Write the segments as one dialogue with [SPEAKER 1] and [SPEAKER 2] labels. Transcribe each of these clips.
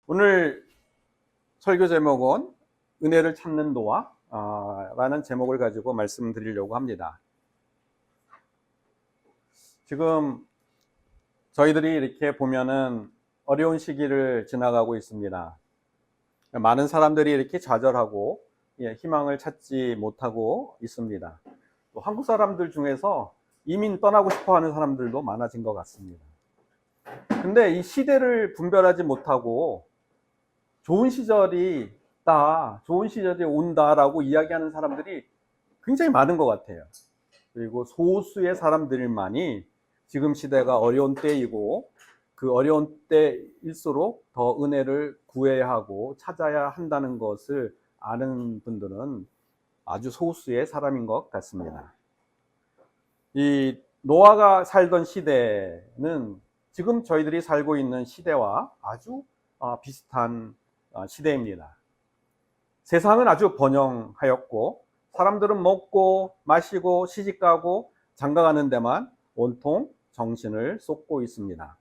[SPEAKER 1] 오늘 설교 제목은 은혜를 찾는 노아 라는 제목을 가지고 말씀드리려고 합니다. 지금 저희들이 이렇게 보면은 어려운 시기를 지나가고 있습니다. 많은 사람들이 이렇게 좌절하고 희망을 찾지 못하고 있습니다. 또 한국 사람들 중에서 이민 떠나고 싶어 하는 사람들도 많아진 것 같습니다. 근데 이 시대를 분별하지 못하고 좋은 시절이 있다, 좋은 시절이 온다라고 이야기하는 사람들이 굉장히 많은 것 같아요. 그리고 소수의 사람들만이 지금 시대가 어려운 때이고 그 어려운 때일수록 더 은혜를 구해야 하고 찾아야 한다는 것을 아는 분들은 아주 소수의 사람인 것 같습니다. 이 노아가 살던 시대는 지금 저희들이 살고 있는 시대와 아주 비슷한 시대입니다. 세상은 아주 번영하였고 사람들은 먹고 마시고 시집가고 장가가는 데만 온통 정신을 쏟고 있습니다.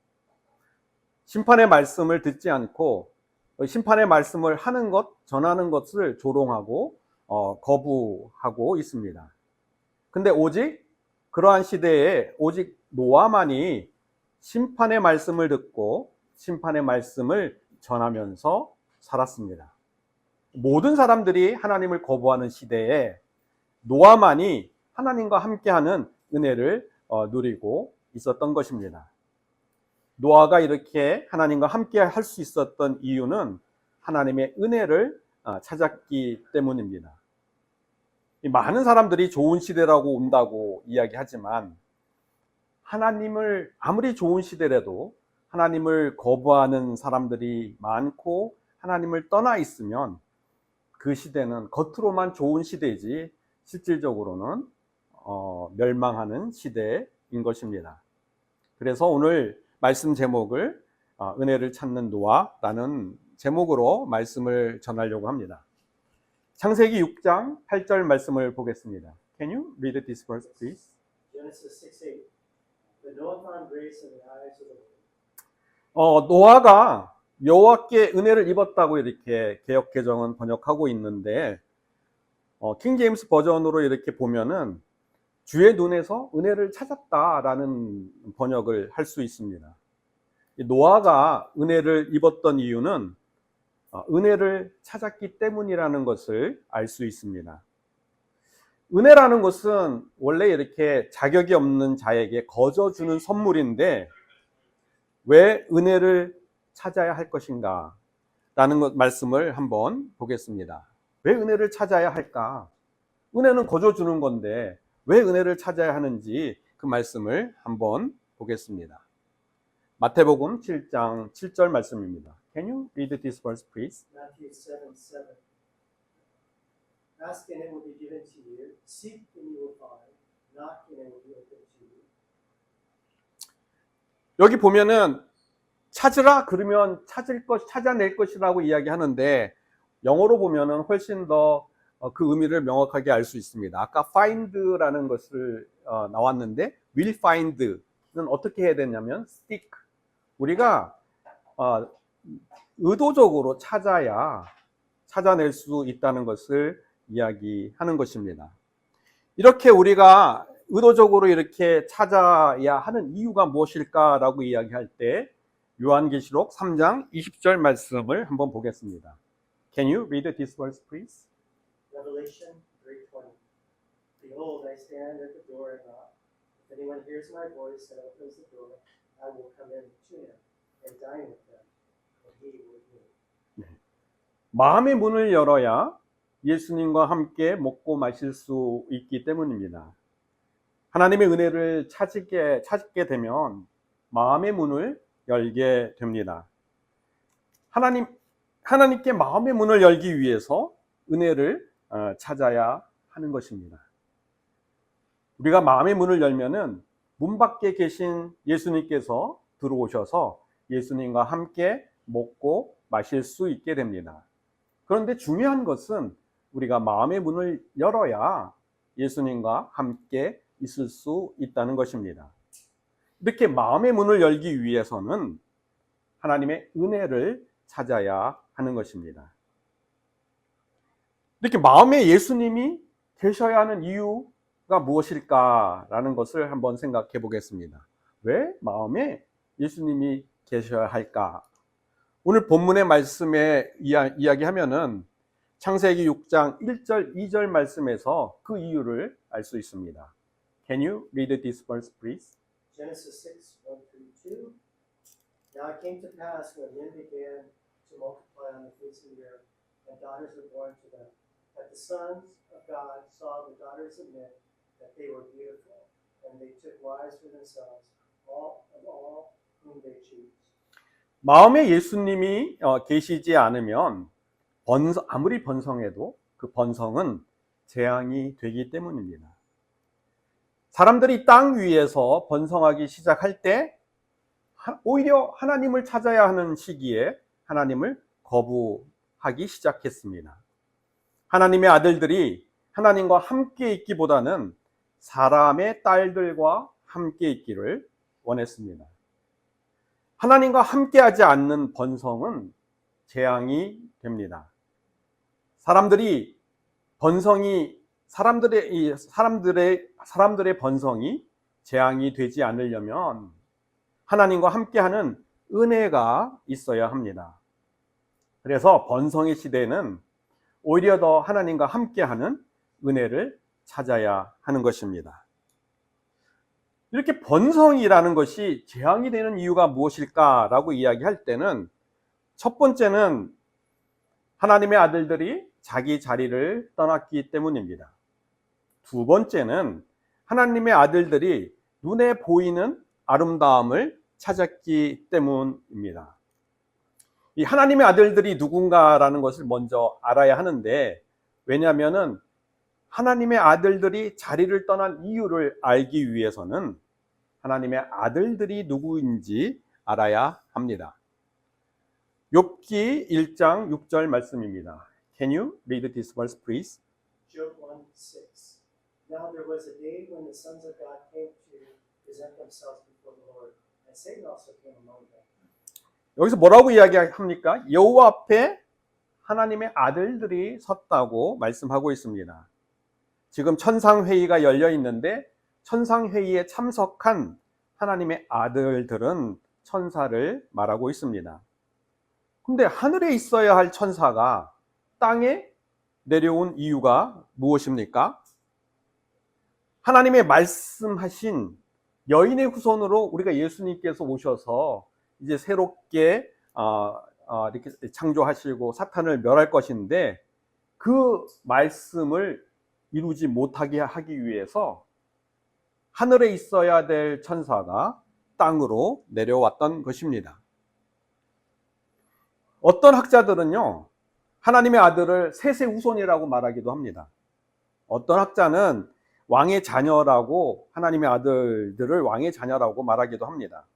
[SPEAKER 1] 심판의 말씀을 듣지 않고 심판의 말씀을 하는 것, 전하는 것을 조롱하고 거부하고 있습니다. 근데 오직 그러한 시대에 오직 노아만이 심판의 말씀을 듣고 심판의 말씀을 전하면서 살았습니다. 모든 사람들이 하나님을 거부하는 시대에 노아만이 하나님과 함께하는 은혜를 누리고 있었던 것입니다. 노아가 이렇게 하나님과 함께 할 수 있었던 이유는 하나님의 은혜를 찾았기 때문입니다. 많은 사람들이 좋은 시대라고 온다고 이야기하지만 하나님을 아무리 좋은 시대라도 하나님을 거부하는 사람들이 많고 하나님을 떠나 있으면 그 시대는 겉으로만 좋은 시대이지 실질적으로는 멸망하는 시대인 것입니다. 그래서 오늘 말씀 제목을 은혜를 찾는 노아라는 제목으로 말씀을 전하려고 합니다. 창세기 6장 8절 말씀을 보겠습니다. Can you read this verse, please?
[SPEAKER 2] Genesis 6:8. But Noah found grace in the eyes of the Lord.
[SPEAKER 1] 노아가 여호와께 은혜를 입었다고 이렇게 개역 개정은 번역하고 있는데 킹 제임스 버전으로 이렇게 보면은 주의 눈에서 은혜를 찾았다라는 번역을 할 수 있습니다. 노아가 은혜를 입었던 이유는 은혜를 찾았기 때문이라는 것을 알 수 있습니다. 은혜라는 것은 원래 이렇게 자격이 없는 자에게 거저 주는 선물인데 왜 은혜를 찾아야 할 것인가? 라는 말씀을 한번 보겠습니다. 왜 은혜를 찾아야 할까? 은혜는 거저 주는 건데 왜 은혜를 찾아야 하는지 그 말씀을 한번 보겠습니다. 마태복음 7장 7절 말씀입니다. Can you read this verse, please?
[SPEAKER 2] Matthew 7:7. Ask and it will be given to you. Seek and you will find. Knock and it will be opened to you.
[SPEAKER 1] 여기 보면은 찾으라 그러면 찾아낼 것이라고 이야기하는데 영어로 보면은 훨씬 더 그 의미를 명확하게 알 수 있습니다. 아까 find라는 것을 나왔는데 will find는 어떻게 해야 되냐면 seek. 우리가 의도적으로 찾아야 찾아낼 수 있다는 것을 이야기하는 것입니다. 이렇게 우리가 의도적으로 이렇게 찾아야 하는 이유가 무엇일까라고 이야기할 때 요한계시록 3장 20절 말씀을 한번 보겠습니다. Can you read this verse, please?
[SPEAKER 2] Revelation 3:20. Behold, I stand at the door and knock. If anyone hears my voice and opens the door, I will come in to him and dine with him, and he with me.
[SPEAKER 1] 마음의 문을 열어야 예수님과 함께 먹고 마실 수 있기 때문입니다. 하나님의 은혜를 찾게 되면 마음의 문을 열게 됩니다. 하나님께 마음의 문을 열기 위해서 은혜를 찾아야 하는 것입니다. 우리가 마음의 문을 열면은 문 밖에 계신 예수님께서 들어오셔서 예수님과 함께 먹고 마실 수 있게 됩니다. 그런데 중요한 것은 우리가 마음의 문을 열어야 예수님과 함께 있을 수 있다는 것입니다. 이렇게 마음의 문을 열기 위해서는 하나님의 은혜를 찾아야 하는 것입니다. 이렇게 마음에 예수님이 계셔야 하는 이유가 무엇일까라는 것을 한번 생각해 보겠습니다. 왜 마음에 예수님이 계셔야 할까? 오늘 본문의 말씀에 이야기하면은 창세기 6장 1절 2절 말씀에서 그 이유를 알 수 있습니다. Can you read this verse, please?
[SPEAKER 2] Genesis 6, 1 through 2. Now it came to pass when men began to multiply on the face of the earth, and daughters were born to them, that the sons of God saw the daughters of men, that they were beautiful, and they took wives for themselves, all whom they choose.
[SPEAKER 1] 마음에 예수님이 계시지 않으면 아무리 번성해도 그 번성은 재앙이 되기 때문입니다. 사람들이 땅 위에서 번성하기 시작할 때 오히려 하나님을 찾아야 하는 시기에 하나님을 거부하기 시작했습니다. 하나님의 아들들이 하나님과 함께 있기보다는 사람의 딸들과 함께 있기를 원했습니다. 하나님과 함께하지 않는 번성은 재앙이 됩니다. 사람들의 번성이 재앙이 되지 않으려면 하나님과 함께하는 은혜가 있어야 합니다. 그래서 번성의 시대에는 오히려 더 하나님과 함께하는 은혜를 찾아야 하는 것입니다. 이렇게 번성이라는 것이 재앙이 되는 이유가 무엇일까라고 이야기할 때는 첫 번째는 하나님의 아들들이 자기 자리를 떠났기 때문입니다. 두 번째는 하나님의 아들들이 눈에 보이는 아름다움을 찾았기 때문입니다. 이 하나님의 아들들이 누군가라는 것을 먼저 알아야 하는데, 왜냐하면은 하나님의 아들들이 자리를 떠난 이유를 알기 위해서는 하나님의 아들들이 누구인지 알아야 합니다. 욥기 1장 6절 말씀입니다. Can you read this verse, please?
[SPEAKER 2] Job 1:6. Now there was a day when the sons of God came to present themselves before the Lord, and Satan also came among them.
[SPEAKER 1] 여기서 뭐라고 이야기합니까? 여호와 앞에 하나님의 아들들이 섰다고 말씀하고 있습니다. 지금 천상회의가 열려 있는데 천상회의에 참석한 하나님의 아들들은 천사를 말하고 있습니다. 근데 하늘에 있어야 할 천사가 땅에 내려온 이유가 무엇입니까? 하나님의 말씀하신 여인의 후손으로 우리가 예수님께서 오셔서 이제 새롭게 이렇게 창조하시고 사탄을 멸할 것인데, 그 말씀을 이루지 못하게 하기 위해서 하늘에 있어야 될 천사가 땅으로 내려왔던 것입니다. 어떤 학자들은요, 하나님의 아들을 셋의 후손이라고 말하기도 합니다. 어떤 학자는 왕의 자녀라고, 하나님의 아들들을 왕의 자녀라고 말하기도 합니다.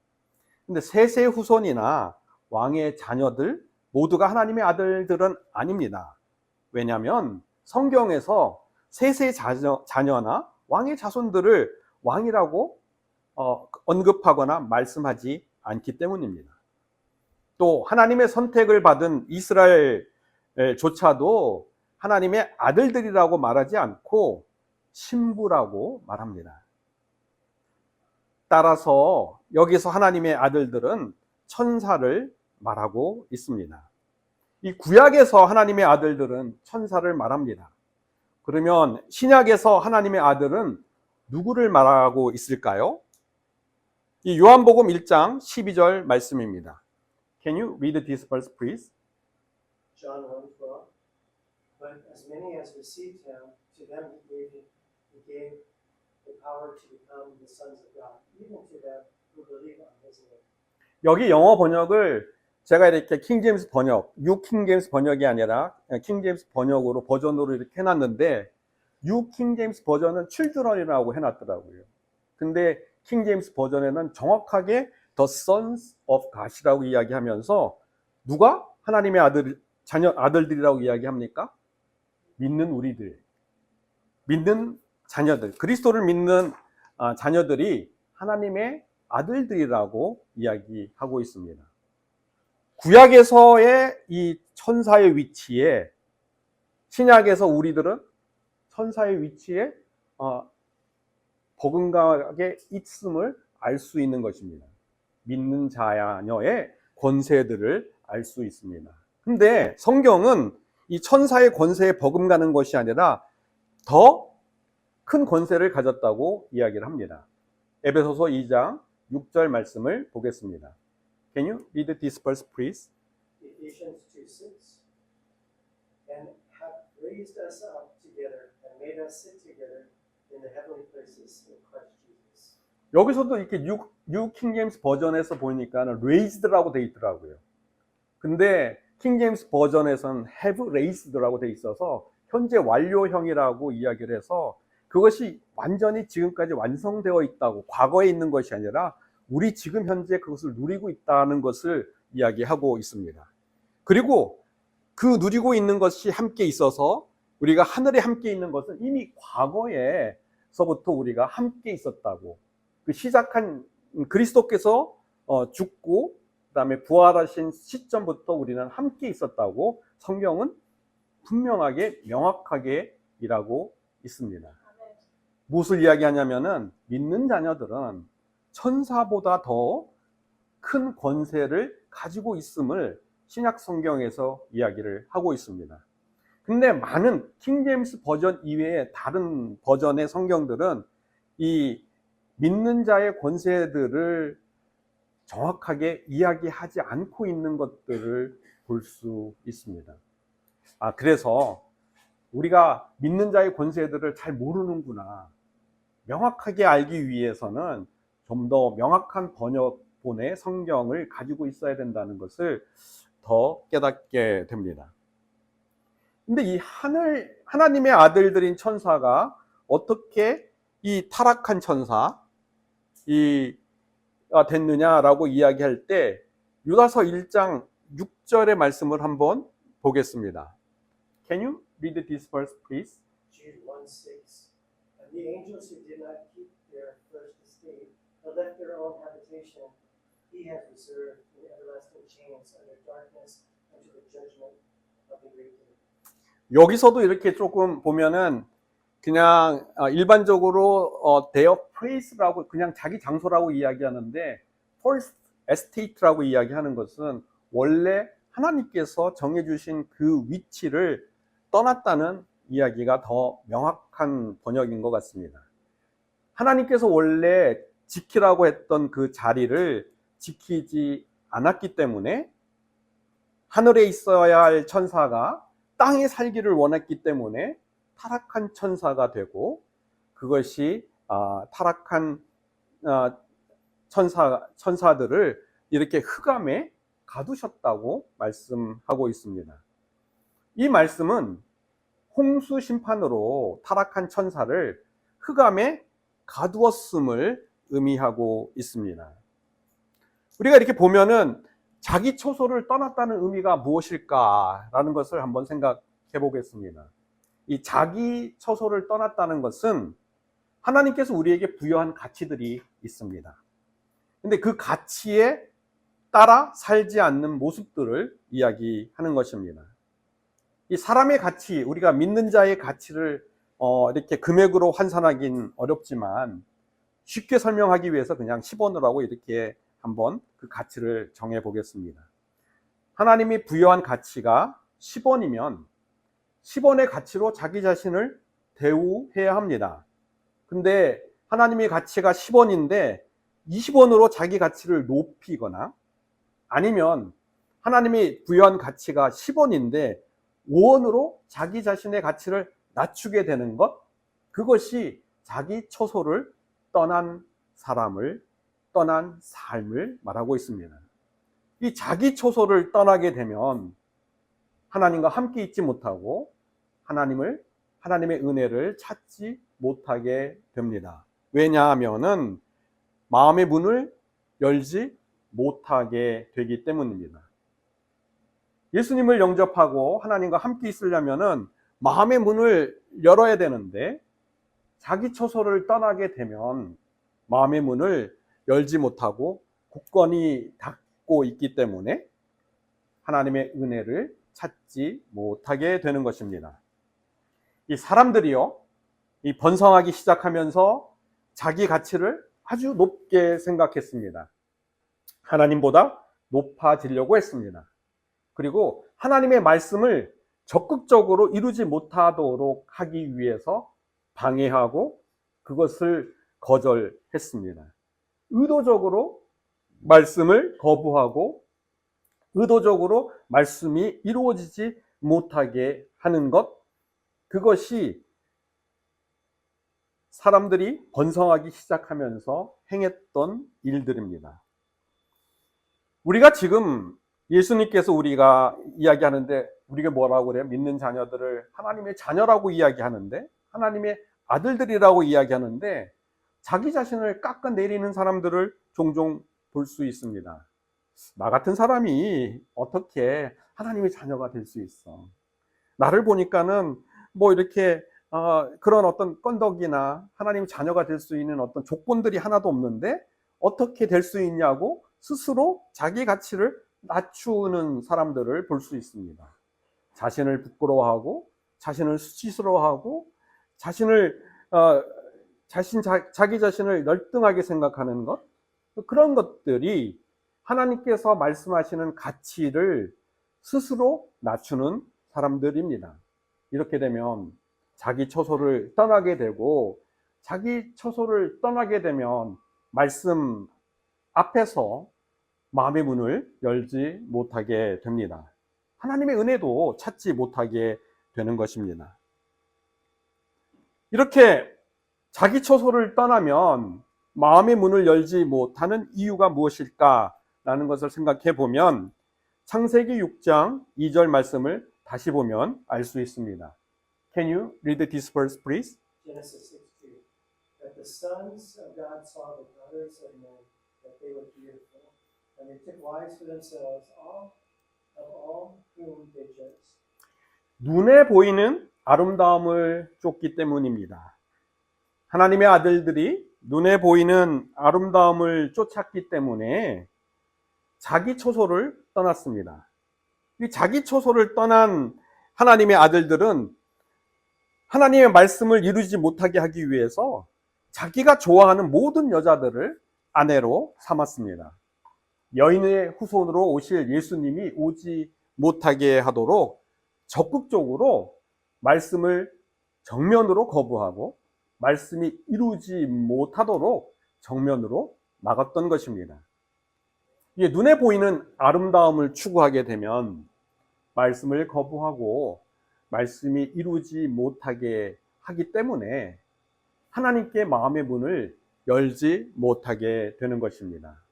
[SPEAKER 1] 근데 셋의 후손이나 왕의 자녀들 모두가 하나님의 아들들은 아닙니다. 왜냐하면 성경에서 셋의 자녀나 왕의 자손들을 왕이라고 언급하거나 말씀하지 않기 때문입니다. 또 하나님의 선택을 받은 이스라엘조차도 하나님의 아들들이라고 말하지 않고 신부라고 말합니다. 따라서 여기서 하나님의 아들들은 천사를 말하고 있습니다. 이 구약에서 하나님의 아들들은 천사를 말합니다. 그러면 신약에서 하나님의 아들은 누구를 말하고 있을까요? 이 요한복음 1장 12절 말씀입니다. Can you read this verse, please?
[SPEAKER 2] John 1:12. But as many as received him, to them he gave the power to become the sons of God, even to them who believe on his name.
[SPEAKER 1] 여기 영어 번역을 제가 이렇게 킹제임스 번역, 뉴 킹제임스 번역이 아니라 킹제임스 번역으로 버전으로 이렇게 해놨는데, 뉴 킹제임스 버전은 children이라고 해놨더라고요. 근데 킹제임스 버전에는 정확하게 the sons of God이라고 이야기하면서, 누가 하나님의 아들들이라고 이야기합니까? 믿는 우리들, 믿는 자녀들, 그리스도를 믿는 자녀들이 하나님의 아들들이라고 이야기하고 있습니다. 구약에서의 이 천사의 위치에 신약에서 우리들은 천사의 위치에 버금가게 있음을 알 수 있는 것입니다. 믿는 자녀의 권세들을 알 수 있습니다. 근데 성경은 이 천사의 권세에 버금가는 것이 아니라 더 큰 권세를 가졌다고 이야기를 합니다. 에베소서 2장 6절 말씀을 보겠습니다. Can you read this verse, please?
[SPEAKER 2] Ephesians 2:6. And have raised us up together and made us sit together in the heavenly places in Christ Jesus.
[SPEAKER 1] 여기서도 이렇게 뉴 킹제임스 버전에서 보니까 raised라고 돼 있더라고요. 근데 킹제임스 버전에서는 have raised라고 돼 있어서 현재 완료형이라고 이야기를 해서 그것이 완전히 지금까지 완성되어 있다고, 과거에 있는 것이 아니라 우리 지금 현재 그것을 누리고 있다는 것을 이야기하고 있습니다. 그리고 그 누리고 있는 것이 함께 있어서 우리가 하늘에 함께 있는 것은 이미 과거에서부터 우리가 함께 있었다고, 그 시작한 그리스도께서 죽고 그다음에 부활하신 시점부터 우리는 함께 있었다고 성경은 분명하게 명확하게 일하고 있습니다. 무엇을 이야기하냐면은 믿는 자녀들은 천사보다 더 큰 권세를 가지고 있음을 신약 성경에서 이야기를 하고 있습니다. 근데 많은 킹제임스 버전 이외의 다른 버전의 성경들은 이 믿는 자의 권세들을 정확하게 이야기하지 않고 있는 것들을 볼 수 있습니다. 그래서 우리가 믿는 자의 권세들을 잘 모르는구나, 명확하게 알기 위해서는 좀 더 명확한 번역본의 성경을 가지고 있어야 된다는 것을 더 깨닫게 됩니다. 근데 이 하나님의 아들들인 천사가 어떻게 이 타락한 천사 됐느냐라고 이야기할 때 유다서 1장 6절의 말씀을 한번 보겠습니다. Can you read this verse, please?
[SPEAKER 2] Jude 1:6. And the angels who did not keep their first estate, but left their own habitation, he has reserved in everlasting chains under darkness unto the judgment of the great day.
[SPEAKER 1] 여기서도 이렇게 조금 보면은 그냥 일반적으로 their place라고 그냥 자기 장소라고 이야기하는데 first estate라고 이야기하는 것은 원래 하나님께서 정해주신 그 위치를 떠났다는 이야기가 더 명확한 번역인 것 같습니다. 하나님께서 원래 지키라고 했던 그 자리를 지키지 않았기 때문에 하늘에 있어야 할 천사가 땅에 살기를 원했기 때문에 타락한 천사가 되고, 그것이 타락한 천사들을 이렇게 흑암에 가두셨다고 말씀하고 있습니다. 이 말씀은 홍수 심판으로 타락한 천사를 흑암에 가두었음을 의미하고 있습니다. 우리가 이렇게 보면은 자기 처소를 떠났다는 의미가 무엇일까라는 것을 한번 생각해 보겠습니다. 이 자기 처소를 떠났다는 것은 하나님께서 우리에게 부여한 가치들이 있습니다. 근데 그 가치에 따라 살지 않는 모습들을 이야기하는 것입니다. 이 사람의 가치, 우리가 믿는 자의 가치를 이렇게 금액으로 환산하긴 어렵지만 쉽게 설명하기 위해서 그냥 10원을 하고 이렇게 한번 그 가치를 정해 보겠습니다. 하나님이 부여한 가치가 10원이면 10원의 가치로 자기 자신을 대우해야 합니다. 근데 하나님의 가치가 10원인데 20원으로 자기 가치를 높이거나, 아니면 하나님이 부여한 가치가 10원인데 5원으로 자기 자신의 가치를 낮추게 되는 것, 그것이 자기 처소를 떠난 삶을 말하고 있습니다. 이 자기 처소를 떠나게 되면 하나님과 함께 있지 못하고 하나님의 은혜를 찾지 못하게 됩니다. 왜냐하면은 마음의 문을 열지 못하게 되기 때문입니다. 예수님을 영접하고 하나님과 함께 있으려면은 마음의 문을 열어야 되는데, 자기 처소를 떠나게 되면 마음의 문을 열지 못하고 굳건히 닫고 있기 때문에 하나님의 은혜를 찾지 못하게 되는 것입니다. 이 사람들이요, 이 번성하기 시작하면서 자기 가치를 아주 높게 생각했습니다. 하나님보다 높아지려고 했습니다. 그리고 하나님의 말씀을 적극적으로 이루지 못하도록 하기 위해서 방해하고 그것을 거절했습니다. 의도적으로 말씀을 거부하고 의도적으로 말씀이 이루어지지 못하게 하는 것, 그것이 사람들이 번성하기 시작하면서 행했던 일들입니다. 우리가 지금 예수님께서 우리가 이야기하는데 우리가 뭐라고 그래요? 믿는 자녀들을 하나님의 자녀라고 이야기하는데, 하나님의 아들들이라고 이야기하는데, 자기 자신을 깎아내리는 사람들을 종종 볼 수 있습니다. 나 같은 사람이 어떻게 하나님의 자녀가 될 수 있어? 나를 보니까는 뭐 이렇게 그런 어떤 건덕이나 하나님 자녀가 될 수 있는 어떤 조건들이 하나도 없는데 어떻게 될 수 있냐고 스스로 자기 가치를 낮추는 사람들을 볼 수 있습니다. 자신을 부끄러워하고 자신을 수치스러워하고 자기 자신을 열등하게 생각하는 것, 그런 것들이 하나님께서 말씀하시는 가치를 스스로 낮추는 사람들입니다. 이렇게 되면 자기 처소를 떠나게 되고, 자기 처소를 떠나게 되면 말씀 앞에서 마음의 문을 열지 못하게 됩니다. 하나님의 은혜도 찾지 못하게 되는 것입니다. 이렇게 자기 처소를 떠나면 마음의 문을 열지 못하는 이유가 무엇일까라는 것을 생각해 보면 창세기 6장 2절 말씀을 다시 보면 알 수 있습니다. Can you read this verse, please?
[SPEAKER 2] Genesis 6:2. That the sons of God saw the daughters of men, that they were beautiful, and they took wives for themselves, of all whom they chose.
[SPEAKER 1] 눈에 보이는 아름다움을 쫓기 때문입니다. 하나님의 아들들이 눈에 보이는 아름다움을 쫓았기 때문에 자기 처소를 떠났습니다. 이 자기 처소를 떠난 하나님의 아들들은 하나님의 말씀을 이루지 못하게 하기 위해서 자기가 좋아하는 모든 여자들을 아내로 삼았습니다. 여인의 후손으로 오실 예수님이 오지 못하게 하도록 적극적으로 말씀을 정면으로 거부하고 말씀이 이루지 못하도록 정면으로 막았던 것입니다. 이게 눈에 보이는 아름다움을 추구하게 되면 말씀을 거부하고 말씀이 이루지 못하게 하기 때문에 하나님께 마음의 문을 열지 못하게 되는 것입니다.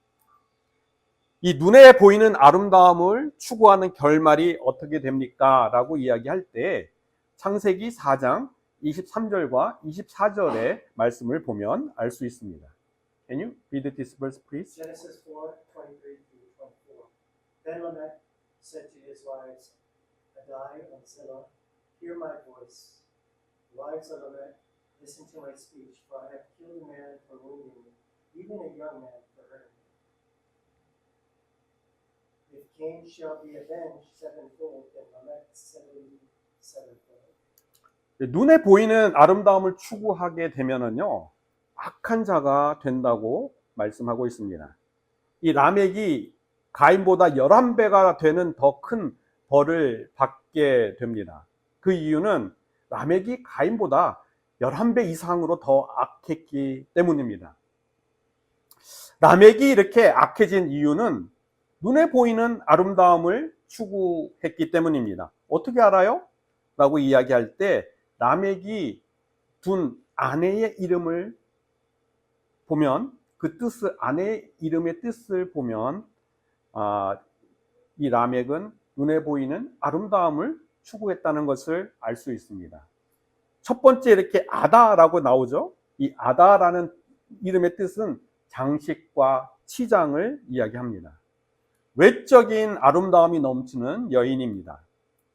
[SPEAKER 1] 이 눈에 보이는 아름다움을 추구하는 결말이 어떻게 됩니까? 라고 이야기할 때 창세기 4장 23절과 24절의 말씀을 보면 알 수 있습니다. Can you read this verse, please?
[SPEAKER 2] Genesis 4:23-24. Then Lamech said to his wives, Adai and Zillah, hear my voice. Wives of Lamech, listen to my speech, for I have killed a man for wounding me, even a young man for hurting me. If Cain shall be avenged sevenfold, then Lamech 77fold.
[SPEAKER 1] 눈에 보이는 아름다움을 추구하게 되면은요, 악한 자가 된다고 말씀하고 있습니다. 이 라멕이 가인보다 11배가 되는 더 큰 벌을 받게 됩니다. 그 이유는 라멕이 가인보다 11배 이상으로 더 악했기 때문입니다. 라멕이 이렇게 악해진 이유는 눈에 보이는 아름다움을 추구했기 때문입니다. 어떻게 알아요? 라고 이야기할 때 라멕이 둔 아내의 이름을 보면 그 뜻을, 아내의 이름의 뜻을 보면 이 라멕은 눈에 보이는 아름다움을 추구했다는 것을 알 수 있습니다. 첫 번째 이렇게 아다라고 나오죠. 이 아다라는 이름의 뜻은 장식과 치장을 이야기합니다. 외적인 아름다움이 넘치는 여인입니다.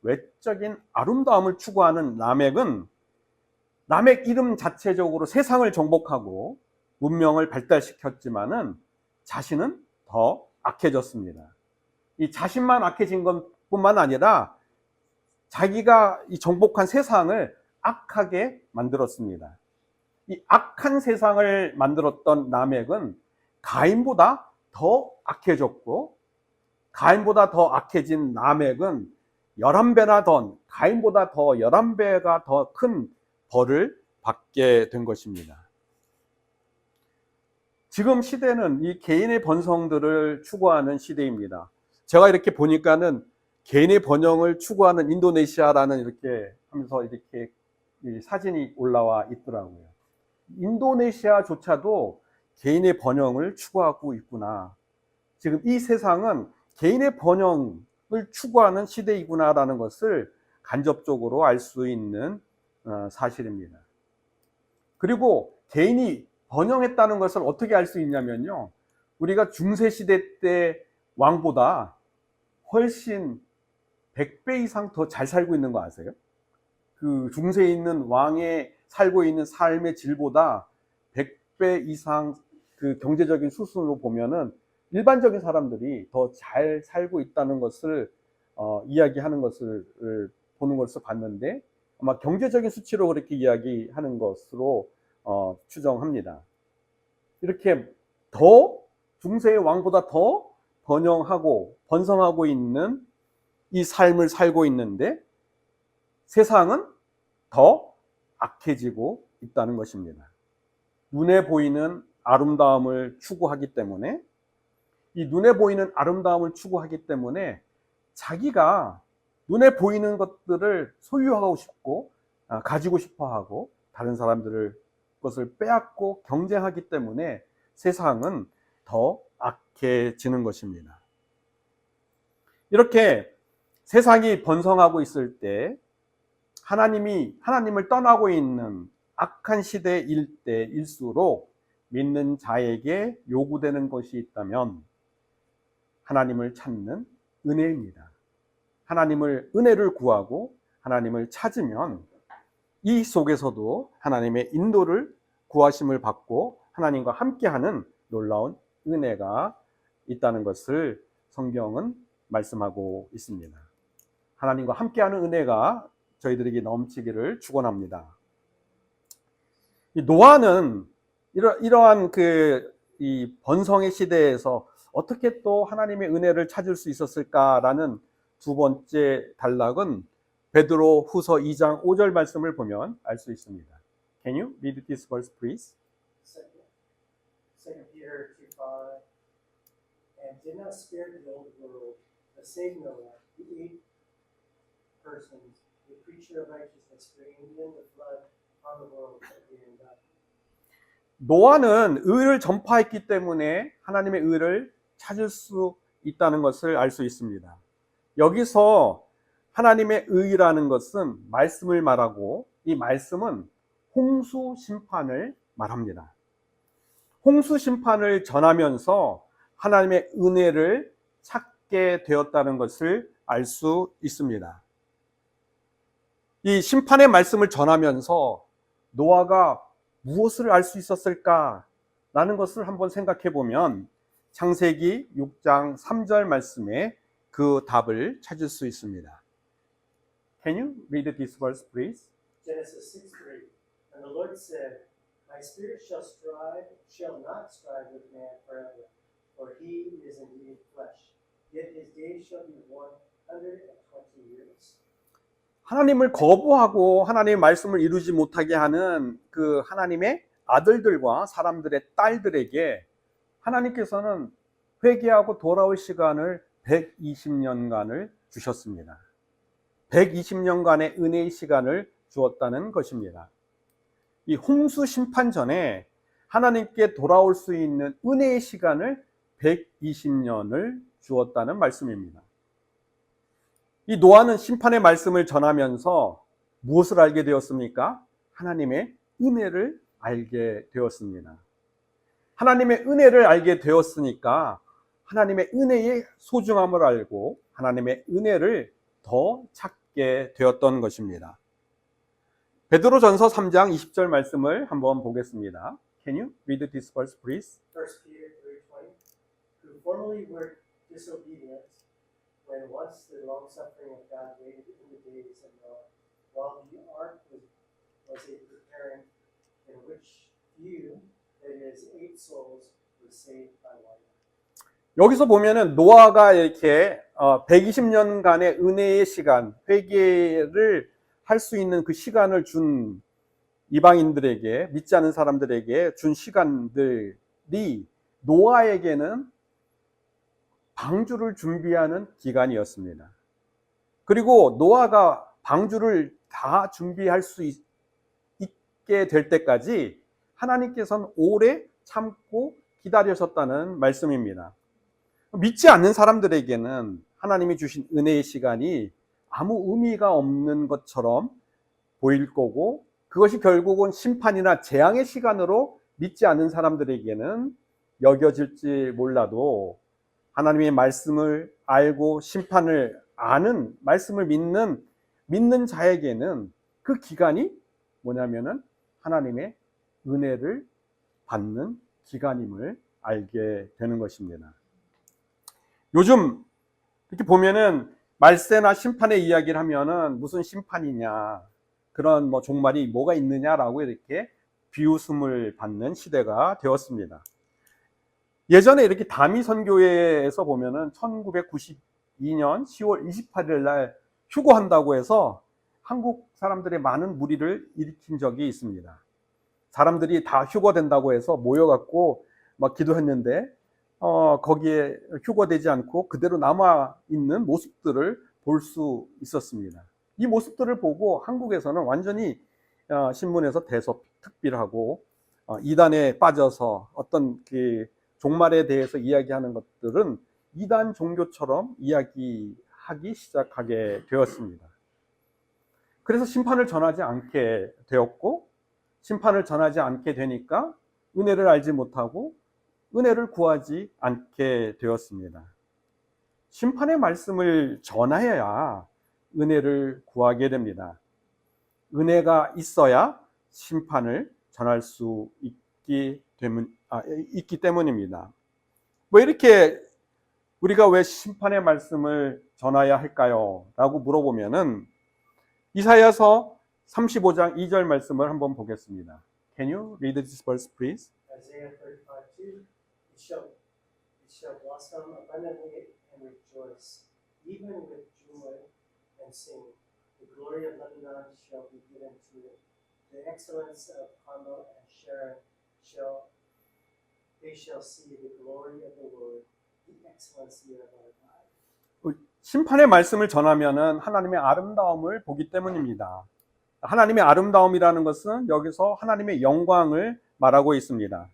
[SPEAKER 1] 외적인 아름다움을 추구하는 라멕은 라멕 이름 자체적으로 세상을 정복하고 문명을 발달시켰지만은 자신은 더 악해졌습니다. 이 자신만 악해진 건 뿐만 아니라 자기가 이 정복한 세상을 악하게 만들었습니다. 이 악한 세상을 만들었던 라멕은 가인보다 더 악해졌고, 가인보다 더 악해진 라멕은 11배나 더, 가인보다 더 11배가 더 큰 벌을 받게 된 것입니다. 지금 시대는 이 개인의 번성들을 추구하는 시대입니다. 제가 이렇게 보니까는 개인의 번영을 추구하는 인도네시아라는 이렇게 하면서 이렇게 사진이 올라와 있더라고요. 인도네시아조차도 개인의 번영을 추구하고 있구나. 지금 이 세상은 개인의 번영을 추구하는 시대이구나라는 것을 간접적으로 알 수 있는 사실입니다. 그리고 개인이 번영했다는 것을 어떻게 알 수 있냐면요. 우리가 중세시대 때 왕보다 훨씬 100배 이상 더 잘 살고 있는 거 아세요? 그 중세에 있는 왕의 살고 있는 삶의 질보다 100배 이상 그 경제적인 수순으로 보면은 일반적인 사람들이 더 잘 살고 있다는 것을 이야기하는 것을 보는 것을 봤는데, 아마 경제적인 수치로 그렇게 이야기하는 것으로 추정합니다. 이렇게 더 중세의 왕보다 더 번영하고 번성하고 있는 이 삶을 살고 있는데 세상은 더 악해지고 있다는 것입니다. 눈에 보이는 아름다움을 추구하기 때문에, 이 눈에 보이는 아름다움을 추구하기 때문에 자기가 눈에 보이는 것들을 소유하고 싶고 가지고 싶어 하고 다른 사람들을 것을 빼앗고 경쟁하기 때문에 세상은 더 악해지는 것입니다. 이렇게 세상이 번성하고 있을 때 하나님을 떠나고 있는 악한 시대일 때일수록 믿는 자에게 요구되는 것이 있다면 하나님을 찾는 은혜입니다. 은혜를 구하고 하나님을 찾으면 이 속에서도 하나님의 인도를 구하심을 받고 하나님과 함께하는 놀라운 은혜가 있다는 것을 성경은 말씀하고 있습니다. 하나님과 함께하는 은혜가 저희들에게 넘치기를 축원합니다. 이 노아는 이러한 이 번성의 시대에서 어떻게 또 하나님의 은혜를 찾을 수 있었을까라는 두 번째 단락은 베드로 후서 2장 5절 말씀을 보면 알 수 있습니다. Can you read this verse, please?
[SPEAKER 2] 2 Peter 2:5 And did not spare the old world, but saved Noah, the 8 persons, the preacher of righteousness, bringing in the flood on the world that we in God.
[SPEAKER 1] 노아는 의를 전파했기 때문에 하나님의 의를 찾을 수 있다는 것을 알 수 있습니다. 여기서 하나님의 의라는 것은 말씀을 말하고, 이 말씀은 홍수 심판을 말합니다. 홍수 심판을 전하면서 하나님의 은혜를 찾게 되었다는 것을 알 수 있습니다. 이 심판의 말씀을 전하면서 노아가 무엇을 알 수 있었을까라는 것을 한번 생각해 보면 창세기 6장 3절 말씀에 그 답을 찾을 수 있습니다. Can you read this verse, please?
[SPEAKER 2] Genesis 6:3 And the Lord said, My spirit shall not strive with man forever, for he is indeed flesh. Yet his days shall be 120 years.
[SPEAKER 1] 하나님을 거부하고 하나님의 말씀을 이루지 못하게 하는 그 하나님의 아들들과 사람들의 딸들에게 하나님께서는 회개하고 돌아올 시간을 120년간을 주셨습니다. 120년간의 은혜의 시간을 주었다는 것입니다. 이 홍수 심판 전에 하나님께 돌아올 수 있는 은혜의 시간을 120년을 주었다는 말씀입니다. 이 노아는 심판의 말씀을 전하면서 무엇을 알게 되었습니까? 하나님의 은혜를 알게 되었습니다. 하나님의 은혜를 알게 되었으니까 하나님의 은혜의 소중함을 알고 하나님의 은혜를 더 찾게 되었던 것입니다. 베드로전서 3장 20절 말씀을 한번 보겠습니다. Can you read this verse, please?
[SPEAKER 2] 1 Peter 3:20 Who formerly were disobedient, when once the long suffering of God waited in the days of Noah, while the ark was a preparing, in which few, that is, 8 souls, were saved by water.
[SPEAKER 1] 여기서 보면은 노아가 이렇게 120년간의 은혜의 시간, 회개를 할 수 있는 그 시간을 준 이방인들에게, 믿지 않은 사람들에게 준 시간들이 노아에게는 방주를 준비하는 기간이었습니다. 그리고 노아가 방주를 다 준비할 수 있게 될 때까지 하나님께서는 오래 참고 기다리셨다는 말씀입니다. 믿지 않는 사람들에게는 하나님이 주신 은혜의 시간이 아무 의미가 없는 것처럼 보일 거고, 그것이 결국은 심판이나 재앙의 시간으로 믿지 않는 사람들에게는 여겨질지 몰라도, 하나님의 말씀을 알고 심판을 아는, 말씀을 믿는 자에게는 그 기간이 뭐냐면은 하나님의 은혜를 받는 기간임을 알게 되는 것입니다. 요즘 이렇게 보면은 말세나 심판의 이야기를 하면은 무슨 심판이냐, 그런 종말이 뭐가 있느냐라고 이렇게 비웃음을 받는 시대가 되었습니다. 예전에 이렇게 다미 선교회에서 보면은 1992년 10월 28일 날 휴거한다고 해서 한국 사람들의 많은 무리를 일으킨 적이 있습니다. 사람들이 다 휴거된다고 해서 모여갖고 막 기도했는데 거기에 휴거되지 않고 그대로 남아있는 모습들을 볼 수 있었습니다. 이 모습들을 보고 한국에서는 완전히 신문에서 대서특필하고 이단에 빠져서 어떤 그 종말에 대해서 이야기하는 것들은 이단 종교처럼 이야기하기 시작하게 되었습니다. 그래서 심판을 전하지 않게 되었고, 심판을 전하지 않게 되니까 은혜를 알지 못하고 은혜를 구하지 않게 되었습니다. 심판의 말씀을 전하여야 은혜를 구하게 됩니다. 은혜가 있어야 심판을 전할 수 있기 때문입니다. 이렇게 우리가 왜 심판의 말씀을 전해야 할까요? 라고 물어보면은 이사야서 35장 2절 말씀을 한번 보겠습니다. Can you read this verse, please?
[SPEAKER 2] Isaiah 35:2, it shall blossom abundantly and rejoice, even with joy and singing. The glory of Lebanon shall be given to it. The excellence of Carmel and Sharon they shall see the glory of the Lord, the excellency of our God.
[SPEAKER 1] 심판의 말씀을 전하면은 하나님의 아름다움을 보기 때문입니다. 하나님의 아름다움이라는 것은 여기서 하나님의 영광을 말하고 있습니다.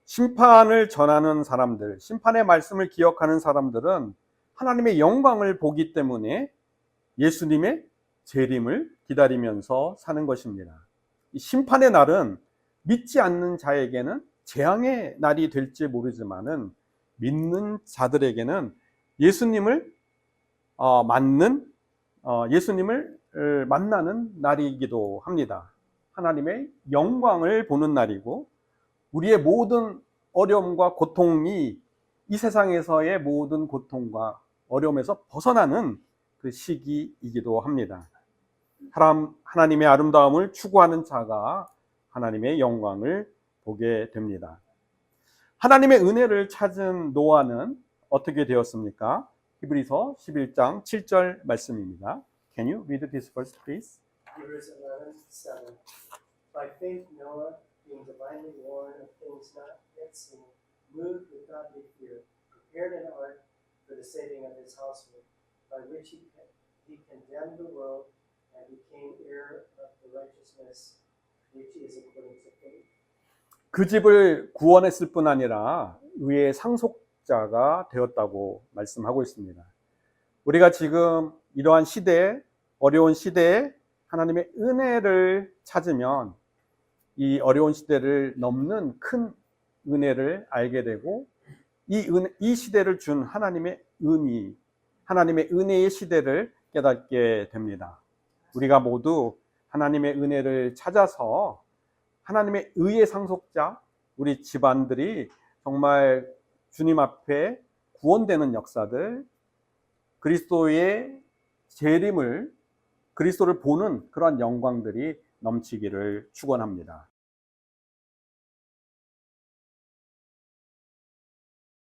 [SPEAKER 1] 심판을 전하는 사람들, 심판의 말씀을 기억하는 사람들은 하나님의 영광을 보기 때문에 예수님의 재림을 기다리면서 사는 것입니다. 이 심판의 날은 믿지 않는 자에게는 재앙의 날이 될지 모르지만은 믿는 자들에게는 예수님을 만나는 날이기도 합니다. 하나님의 영광을 보는 날이고, 우리의 모든 어려움과 고통이 이 세상에서의 모든 고통과 어려움에서 벗어나는 그 시기이기도 합니다. 하나님의 아름다움을 추구하는 자가 하나님의 영광을 보게 됩니다. 하나님의 은혜를 찾은 노아는 어떻게 되었습니까? 히브리서 11장 7절 말씀입니다. Can you read this verse, please?
[SPEAKER 2] Hebrews 11:7. By faith Noah, being divinely warned of things not yet seen, moved with godly fear, prepared an ark for the saving of his household, by which he condemned the world and became heir of the righteousness which is according to faith.
[SPEAKER 1] 그 집을 구원했을 뿐 아니라 의의 상속자가 되었다고 말씀하고 있습니다. 우리가 지금 이러한 시대에, 어려운 시대에 하나님의 은혜를 찾으면 이 어려운 시대를 넘는 큰 은혜를 알게 되고, 이 시대를 준 하나님의 의미, 하나님의 은혜의 시대를 깨닫게 됩니다. 우리가 모두 하나님의 은혜를 찾아서 하나님의 의의 상속자, 우리 집안들이 정말 주님 앞에 구원되는 역사들, 그리스도의 재림을, 그리스도를 보는 그러한 영광들이 넘치기를 축원합니다.